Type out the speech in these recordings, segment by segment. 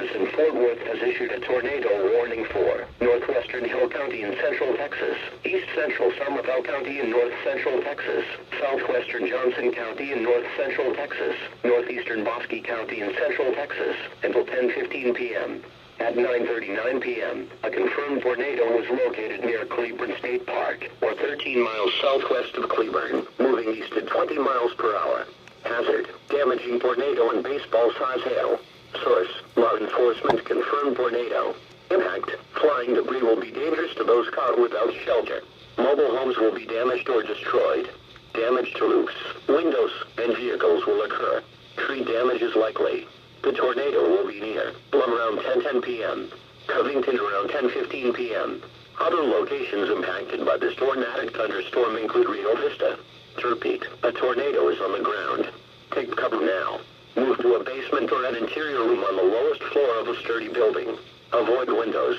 Service in Fort Worth has issued a tornado warning for northwestern Hill County in central Texas, east central Somervell County in north central Texas, southwestern Johnson County in north central Texas, northeastern Bosque County in central Texas, until 10:15 p.m. At 9:39 p.m., a confirmed tornado was located near Cleburne State Park, or 13 miles southwest of Cleburne, moving east at 20 miles per hour. Hazard, damaging tornado and baseball-size hail. Source, law enforcement confirmed tornado. Impact, flying debris will be dangerous to those caught without shelter. Mobile homes will be damaged or destroyed. Damage to roofs, windows, and vehicles will occur. Tree damage is likely. The tornado will be near Plum around 10:10 p.m. Covington around 10:15 p.m. Other locations impacted by this tornadic thunderstorm include Rio Vista. To repeat, a tornado is on the ground. Take cover now. Move to a basement or an interior room on the lowest floor of a sturdy building. Avoid windows.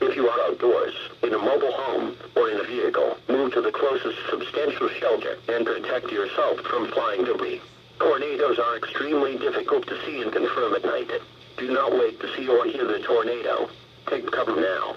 If you are outdoors, in a mobile home, or in a vehicle, move to the closest substantial shelter and protect yourself from flying debris. Tornadoes are extremely difficult to see and confirm at night. Do not wait to see or hear the tornado. Take cover now.